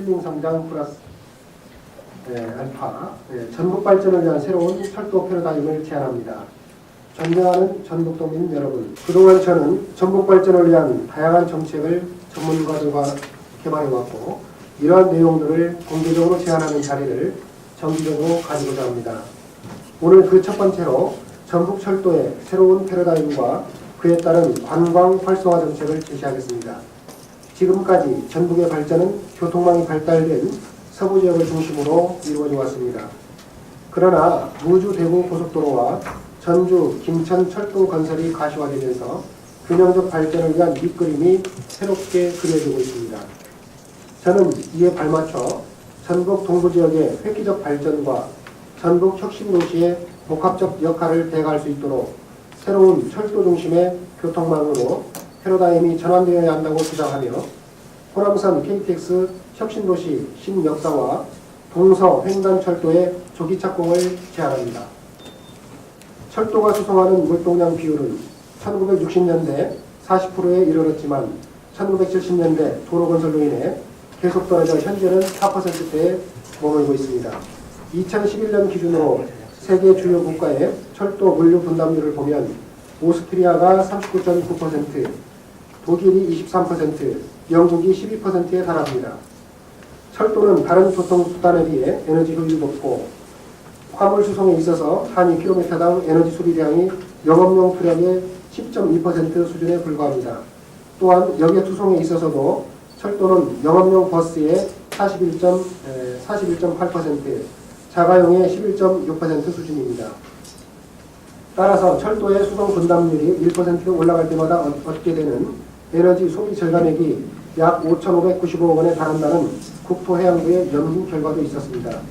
힐링 성장 플러스 알파 전북 발전을 위한 새로운 철도 패러다임을 제안합니다. 존경하는 전북도민 여러분, 그동안 저는 전북 발전을 위한 다양한 정책을 전문가들과 개발해왔고 이러한 내용들을 공개적으로 제안하는 자리를 정기적으로 가지고자 합니다. 오늘 그 첫 번째로 전북철도의 새로운 패러다임과 그에 따른 관광 활성화 정책을 제시하겠습니다. 지금까지 전북의 발전은 교통망이 발달된 서부 지역을 중심으로 이루어져 왔습니다. 그러나 무주 대구 고속도로와 전주 김천 철도 건설이 가시화되면서 균형적 발전을 위한 밑그림이 새롭게 그려지고 있습니다. 저는 이에 발맞춰 전북 동부 지역의 획기적 발전과 전북 혁신도시의 복합적 역할을 대행할 수 있도록 새로운 철도 중심의 교통망으로 패러다임이 전환되어야 한다고 주장하며 호남선 KTX 혁신도시 신역사와 동서 횡단철도의 조기 착공을 제안합니다. 철도가 수송하는 물동량 비율은 1960년대 40%에 이르렀지만 1970년대 도로 건설로 인해 계속 떨어져 현재는 4%대에 머물고 있습니다. 2011년 기준으로 세계 주요 국가의 철도 물류 분담률을 보면 오스트리아가 39.9%, 독일이 23%, 영국이 12%에 달합니다. 철도는 다른 교통수단에 비해 에너지 효율이 높고 화물 수송에 있어서 단위 킬로미터당 에너지 소비량이 영업용 트럭의 10.2% 수준에 불과합니다. 또한 여객 수송에 있어서도 철도는 영업용 버스의 41.8%, 자가용의 11.6% 수준입니다. 따라서 철도의 수송 분담률이 1% 올라갈 때마다 얻게 되는 에너지 소비 절감액이 약 5,595억 원에 달한다는 국토해양부의 연구 결과도 있었습니다.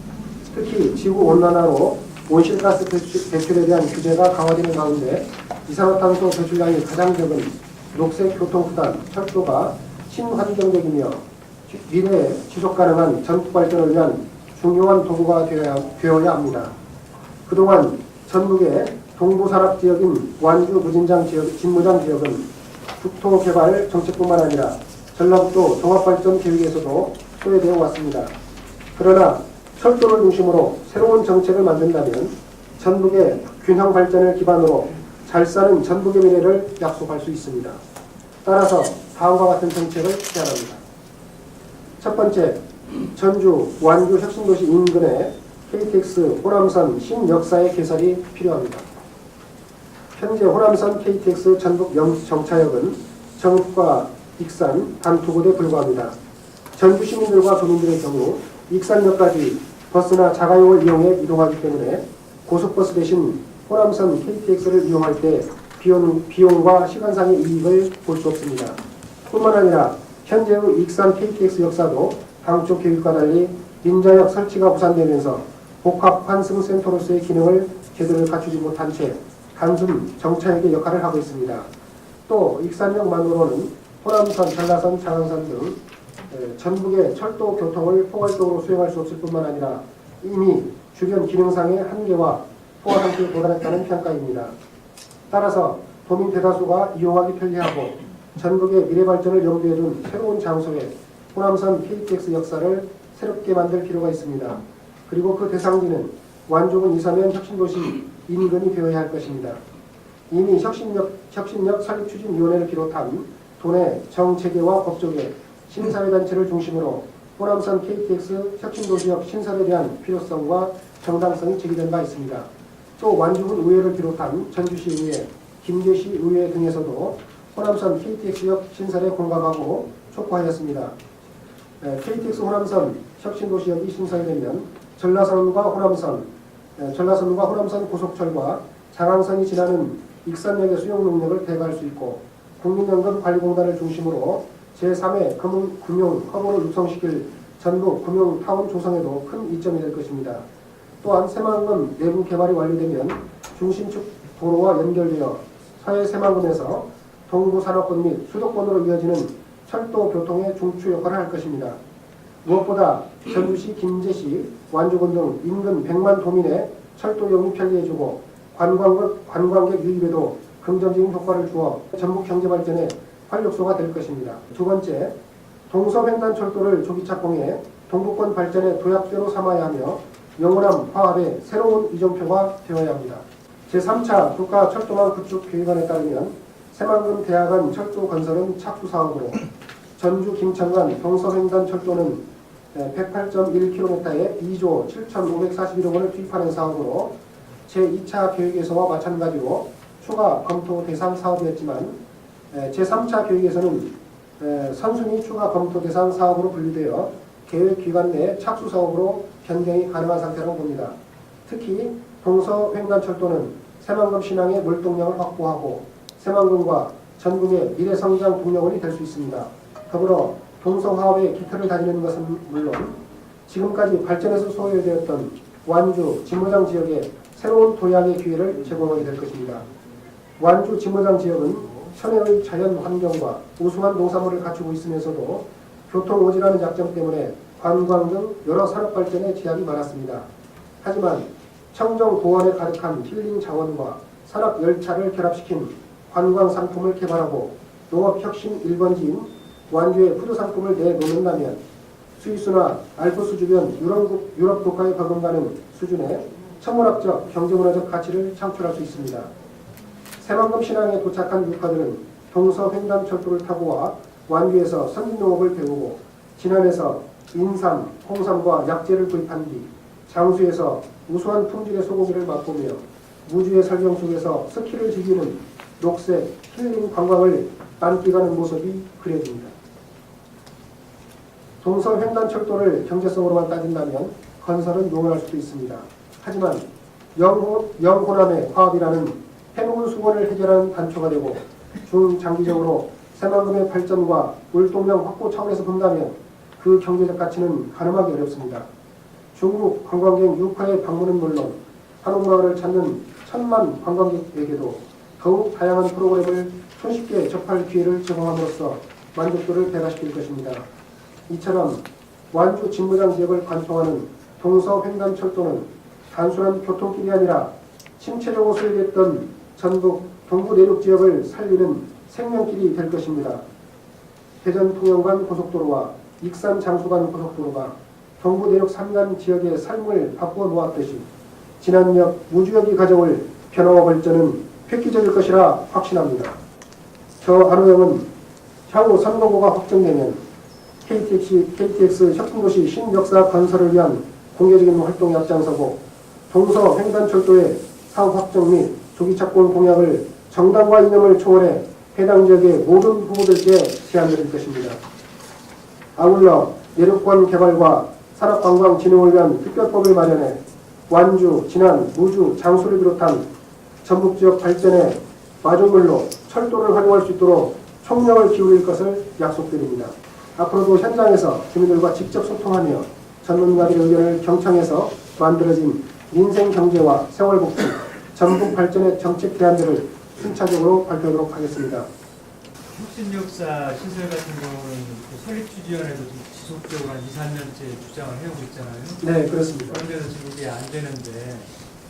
특히 지구온난화로 온실가스 배출에 대한 규제가 강화되는 가운데 이산화탄소 배출량이 가장 적은 녹색 교통수단 철도가 친환경적이며 미래에 지속가능한 전북 발전을 위한 중요한 도구가 되어야 합니다. 그동안 전북의 동부산업지역인 완주 무진장 지역, 진무장 지역은 국토개발 정책뿐만 아니라 전라북도 종합발전 계획에서도 소외되어 왔습니다. 그러나 철도를 중심으로 새로운 정책을 만든다면 전북의 균형 발전을 기반으로 잘 사는 전북의 미래를 약속할 수 있습니다. 따라서 다음과 같은 정책을 제안합니다. 첫 번째, 전주 완주 혁신도시 인근에 KTX 호남선 신역사의 개설이 필요합니다. 현재 호남선 KTX 전북 정차역은 정읍과 익산 단 2곳에 불과합니다. 전주 시민들과 도민들의 경우 익산역까지 버스나 자가용을 이용해 이동하기 때문에 고속버스 대신 호남선 KTX를 이용할 때 비용과 시간상의 이익을 볼 수 없습니다. 뿐만 아니라 현재의 익산 KTX 역사도 당초 계획과 달리 인자역 설치가 무산되면서 복합 환승센터로서의 기능을 제대로 갖추지 못한 채 단순 정차역의 역할을 하고 있습니다. 또 익산역만으로는 호남선, 전라선, 장안선 등 전북의 철도 교통을 포괄적으로 수행할 수 없을 뿐만 아니라 이미 주변 기능상의 한계와 포화 상태에 도달했다는 평가입니다. 따라서 도민 대다수가 이용하기 편리하고 전북의 미래 발전을 염두에 둔 새로운 장소에 호남선 KTX 역사를 새롭게 만들 필요가 있습니다. 그리고 그 대상지는 완주군 이사면 혁신도시 인근이 되어야 할 것입니다. 이미 혁신역 설립추진위원회를 비롯한 도내 정체계와 법조계, 시민사회단체를 중심으로 호남선 KTX 혁신도시역 신설에 대한 필요성과 정당성이 제기된 바 있습니다. 또 완주군 의회를 비롯한 전주시 의회, 김제시 의회 등에서도 호남선 KTX역 신설에 공감하고 촉구하였습니다. KTX 호남선 혁신도시역이 신설되면 전라선과 호남선 고속철과 장항선이 지나는 익산역의 수용 능력을 배가할 수 있고 국민연금 관리공단을 중심으로 제3의 금융 허브를 육성시킬 전북 금융타운 조성에도 큰 이점이 될 것입니다. 또한 새만금 내부 개발이 완료되면 중심축 도로와 연결되어 서해 새만금에서 동부 산업권 및 수도권으로 이어지는 철도 교통의 중추 역할을 할 것입니다. 무엇보다 전주시, 김제시, 완주군 등 인근 100만 도민의 철도 이용이 편리해지고 관광객 유입에도 긍정적인 효과를 주어 전북 경제 발전의 활력소가 될 것입니다. 두 번째, 동서횡단철도를 조기 착공해 동북권 발전의 도약대로 삼아야 하며 영원함 화합의 새로운 이정표가 되어야 합니다. 제3차 국가철도망 구축 계획안에 따르면 새만금 대학안 철도 건설은 착수사업으로 전주 김천간 동서횡단철도는 108.1km에 2조 7,541억 원을 투입하는 사업으로 제2차 계획에서와 마찬가지로 추가 검토 대상 사업이었지만 제3차 계획에서는 선순위 추가 검토 대상 사업으로 분류되어 계획 기간 내 착수 사업으로 변경이 가능한 상태라고 봅니다. 특히 동서횡단철도는 새만금 신항의 물동량을 확보하고 새만금과 전국의 미래성장 동력원이 될 수 있습니다. 더불어 동서화합의 기틀을 다지는 것은 물론 지금까지 발전해서 소외되었던 완주, 진모장 지역에 새로운 도약의 기회를 제공하게 될 것입니다. 완주, 진모장 지역은 천혜의 자연 환경과 우수한 농산물을 갖추고 있으면서도 교통 오지라는 약점 때문에 관광 등 여러 산업 발전에 제약이 많았습니다. 하지만 청정 고원에 가득한 힐링 자원과 산악 열차를 결합시킨 관광 상품을 개발하고 농업 혁신 1번지인 완주의 푸드 상품을 내놓는다면 스위스나 알프스 주변 유럽 국가에 버금가는 수준의 천문학적, 경제문화적 가치를 창출할 수 있습니다. 새만금 신항에 도착한 유카들은 동서횡단철도를 타고 와 완주에서 선진농업을 배우고 진안에서 인삼, 홍삼과 약재를 구입한 뒤 장수에서 우수한 품질의 소고기를 맛보며 무주의 설경 속에서 스키를 즐기는 녹색 힐링 관광을 만끽하는 모습이 그려집니다. 동서횡단철도를 경제성으로만 따진다면 건설은 용이할 수도 있습니다. 하지만 영호남의 화합이라는 해묵은 수건을 해결하는 단초가 되고 중장기적으로 새만금의 발전과 물동량 확보 차원에서 본다면 그 경제적 가치는 가늠하기 어렵습니다. 중국 관광객 6화의 방문은 물론 한옥마을을 찾는 1,000만 관광객에게도 더욱 다양한 프로그램을 손쉽게 접할 기회를 제공함으로써 만족도를 배가시킬 것입니다. 이처럼 완주 진모장 지역을 관통하는 동서횡단철도는 단순한 교통길이 아니라 침체적으로 소외됐던 전북 동부 내륙 지역을 살리는 생명길이 될 것입니다. 대전 통영간 고속도로와 익산 장수간 고속도로가 동부 내륙 산간 지역의 삶을 바꾸어 놓았듯이 진안역 무주역이 가져올 변화와 발전은 획기적일 것이라 확신합니다. 저 안호영은 향후 선거구가 확정되면 KTX 협동도시 신역사 건설을 위한 공개적인 활동에 앞장서고 동서횡단철도의 사업 확정 및 조기 착공 공약을 정당과 이념을 초월해 해당 지역의 모든 후보들께 제안드릴 것입니다. 아울러 내륙권 개발과 산업관광진흥을 위한 특별법을 마련해 완주, 진안, 무주, 장수를 비롯한 전북지역 발전에 마중물로 철도를 활용할 수 있도록 총력을 기울일 것을 약속드립니다. 앞으로도 현장에서 주민들과 직접 소통하며 전문가들의 의견을 경청해서 만들어진 민생경제와 생활복지, 전북 발전의 정책 대안들을 순차적으로 발표하도록 하겠습니다. 혁신역사 시설 같은 경우는 그 설립 추진위원회도 지속적으로 한 2, 3년째 주장을 해오고 있잖아요. 네, 그렇습니다. 그런데도 지금 이게 안 되는데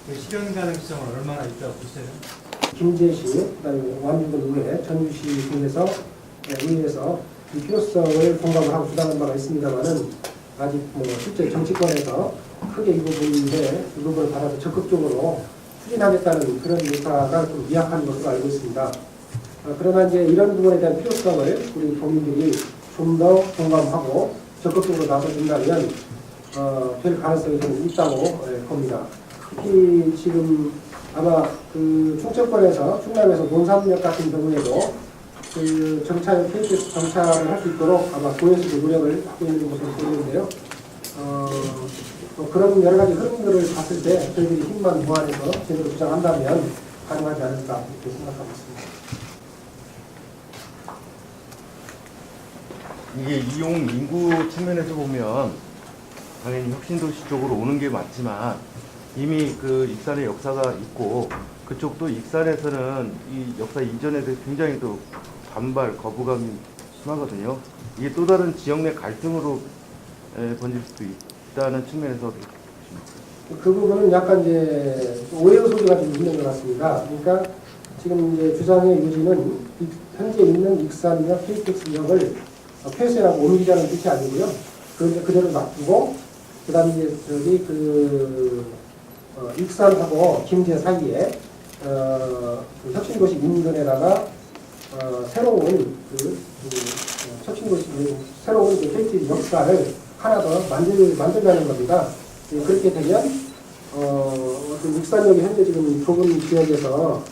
그 실현 가능성은 얼마나 있다고 보세요? 김제시, 그다음에 완주군 의회, 전주시 등에서 의회에서 이 필요성을 공감을 하고 주장한 바가 있습니다만은 아직 실제 정치권에서 크게 이 부분을 받아서 적극적으로 추진하겠다는 그런 의사가 좀 미약한 것으로 알고 있습니다. 그러나 이제 이런 부분에 대한 필요성을 우리 도민들이 좀 더 공감하고 적극적으로 나서준다면 될 가능성이 좀 있다고 봅니다. 특히 지금 아마 그 충청권에서 충남에서 논산역 같은 경우에도 그 KTX 정차를 할 수 있도록 아마 도에서도 노력을 하고 있는 것으로 보이는데요. 그런 여러 가지 흐름들을 봤을 때 저희들이 힘만 보완해서 제대로 주장한다면 가능하지 않을까 이렇게 생각하고 있습니다. 이게 이용 인구 측면에서 보면 당연히 혁신도시 쪽으로 오는 게 맞지만 이미 그 익산의 역사가 있고 그쪽도 익산에서는 이 역사 이전에 대해 굉장히 또 반발, 거부감이 심하거든요. 이게 또 다른 지역 내 갈등으로 번질 수도 있다는 측면에서 그 부분은 약간 이제 오해의 소지가 좀 있는 것 같습니다. 그러니까 지금 이제 주장의 유지는 현재 있는 익산역 KTX역을 폐쇄하고 옮기자는 뜻이 아니고요. 그대로 놔두고 그다음에 이제 저기 익산하고 김제 사이에 그 혁신도시 인근에다가 새로운 혁신도시 새로운 KT 역사를 하나 더 만들자는 겁니다. 그렇게 되면 어떤 익산역이 현재 지금 좁은 지역에서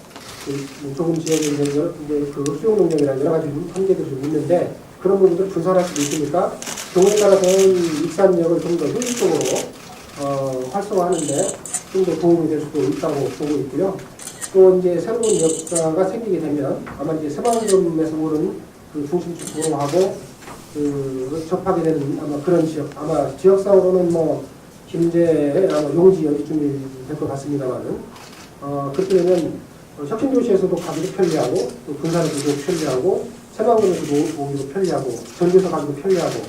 좁은 지역에 이제 그 수용 능력이나 여러 가지 한계들이 좀 있는데 그런 부분들 분산할 수도 있으니까 경우에 따라서는 익산역을 좀 더 효율적으로 활성화하는데 좀 더 도움이 될 수도 있다고 보고 있고요. 또 이제 새로운 역사가 생기게 되면 아마 이제 새만금에서 오는 그 중심축 도로하고 접하게 되는 아마 그런 지역, 아마 지역상으로는 뭐 김제, 아마 용지 여기쯤이 될 것 같습니다만은 그렇게 되면 혁신도시에서도 가기도 편리하고 또 군산에서도 편리하고 새만금에서도 오기도 편리하고 전주에서 가기도 편리하고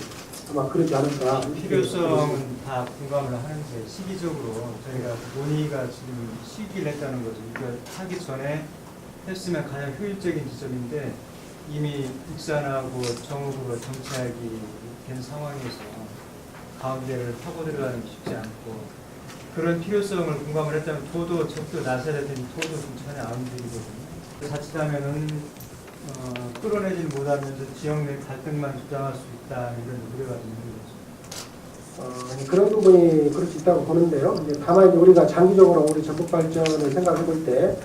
아마 그러지 않을까. 필요성은 다 공감을 하는데 시기적으로 저희가 논의가 지금 시기를 했다는 거죠. 이거 하기 전에 했으면 가장 효율적인 지점인데 이미 익산하고 정읍으로 정착이 된 상황에서 가운데를 파고 들어가는 게 쉽지 않고 그런 필요성을 공감을 했다면 도도 적도 나서야 될 텐데 도도 전에 안 움직이거든요. 자칫하면은 끌어내지는 못하면서 지역 내 갈등만 주장할 수 있다 이런 우려가 있는 거죠. 그런 부분이 그럴 수 있다고 보는데요. 이제 다만 이제 우리가 장기적으로 우리 전북 발전을 생각해 볼 때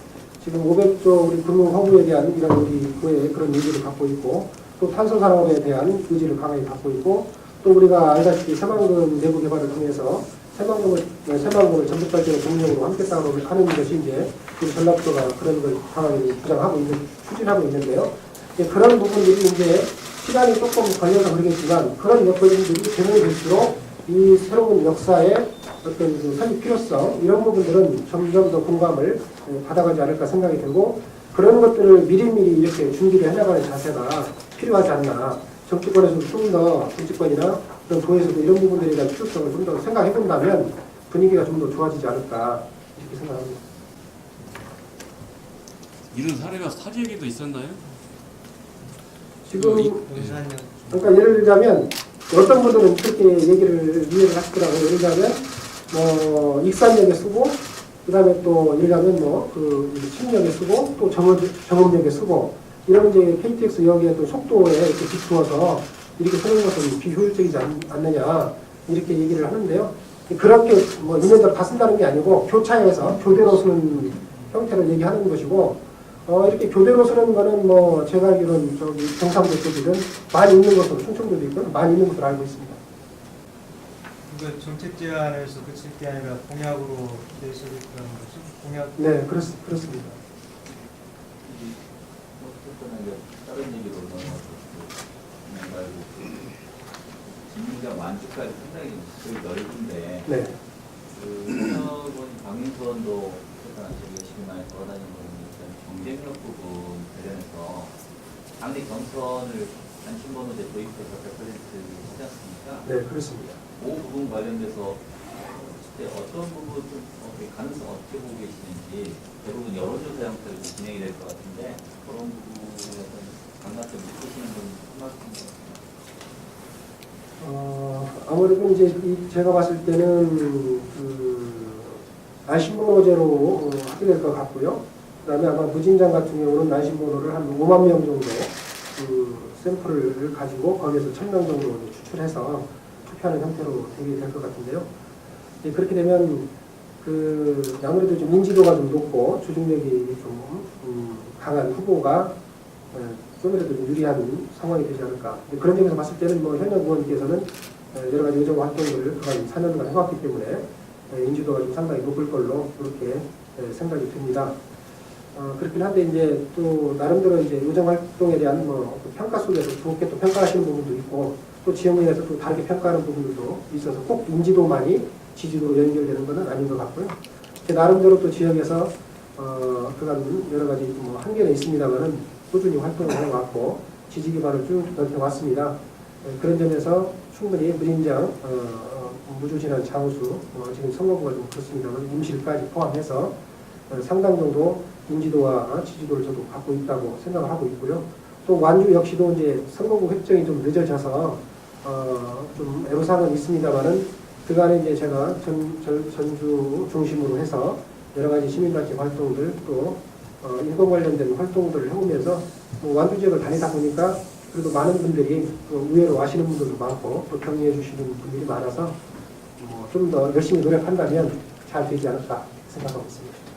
지금 500조 우리 금융 허브에 대한 이런 우리 구의 그런 의지를 갖고 있고 또 탄소 산업에 대한 의지를 강하게 갖고 있고 또 우리가 알다시피 새만금 내부 개발을 통해서 새만금을 전북 발전의 동력으로 함께따로 하는 것이 이제 우리 전략도가 그런 걸 강하게 주장하고 추진하고 있는데요. 그런 부분들이 이제 시간이 조금 걸려서 그러겠지만 그런 여건들이 제공이 될수록 이 새로운 역사의 어떤 그 설립 필요성 이런 부분들은 점점 더 공감을 받아가지 않을까 생각이 들고 그런 것들을 미리미리 이렇게 준비를 해나가는 자세가 필요하지 않나. 정치권에서도 좀 더 정치권이나 그런 도에서도 이런 부분들에 대한 필요성을 좀 더 생각해 본다면 분위기가 좀 더 좋아지지 않을까 이렇게 생각합니다. 이런 사례가 사지에게도 있었나요? 지금 그러니까 예를 들자면 어떤 분들은 그렇게 이해를 하시더라고요. 예를 들자면 뭐 익산역에 쓰고 그다음에 또 예를 들자면 뭐그 신역에 쓰고 또 정읍역에 쓰고 이런 이제 KTX 역의 또 속도에 이렇게 비추어서 이렇게 쓰는 것은 비효율적이지 않느냐 이렇게 얘기를 하는데요. 그렇게 뭐 인연들 다 쓴다는 게 아니고 교차해서 교대로 쓰는 형태를 얘기하는 것이고 이렇게 교대로 쓰는 거는 뭐 제가 알기로는 저기 경상도 쪽이든 많이 있는 것으로 충청도도 있고 많이 있는 것으로 알고 있습니다. 이거 정책 제안에서 그칠 게 아니라 공약으로 내세우겠다는 거죠? 공약. 네, 그렇습니다. 다른 얘기로 넘어가고 진짜 완주까지 상당히 지역이 넓은데 네. 현역은 박민선도 열심히 많이 돌아다니는 거 보니까 경쟁력 부분 관련해서 당내 경선을 단신번호제 도입해서 100% 하지 않습니까? 네, 그렇습니다. 그 부분 관련돼서 어떤 부분 좀 가능성 어떻게 보고 계시는지 대부분 여론조사 형태로 진행이 될 것 같은데 그런 부분에 강력하게 느끼시는 분 말씀. 아무래도 이제 제가 봤을 때는 날씨번호제로 하게 될 것 같고요. 그다음에 아마 무진장 같은 경우는 날씨번호를 한 5만 명 정도 샘플을 가지고 거기에서 1,000명 정도 추출해서 투표하는 형태로 되게 될 것 같은데요. 그렇게 되면 아무래도 좀 인지도가 좀 높고 조직력이 좀 강한 후보가 좀이라도 좀 유리한 상황이 되지 않을까. 그런 점에서 봤을 때는 뭐 현역 의원께서는 여러 가지 의정 활동을 그간 4년간 해왔기 때문에 인지도가 좀 상당히 높을 걸로 그렇게 생각이 듭니다. 그렇긴 한데 이제 또 나름대로 이제 의정 활동에 대한 뭐 평가 속에서 좋게 또 평가하시는 부분도 있고 또 지역내에서 또 다르게 평가하는 부분들도 있어서 꼭 인지도만이 지지도로 연결되는 것은 아닌 것 같고요. 나름대로 또 지역에서 그간 여러 가지 뭐 한계는 있습니다만은 꾸준히 활동을 해왔고 지지 기반을 쭉 넓혀왔습니다. 그런 점에서 충분히 무진장 무주진한 장수 지금 선거구가 좀 그렇습니다만 임실까지 포함해서 상당 정도 인지도와 지지도를 저도 갖고 있다고 생각을 하고 있고요. 또 완주 역시도 이제 선거구 획정이 좀 늦어져서 좀 애로사항은 있습니다만은 그간에 이제 제가 전주 중심으로 해서 여러 가지 시민단체 활동들 또 인권 관련된 활동들을 해오면서 완주 지역을 다니다 보니까 그래도 많은 분들이 의외로 와시는 분들도 많고 또 격려해 주시는 분들이 많아서 좀 더 열심히 노력한다면 잘 되지 않을까 생각하고 있습니다.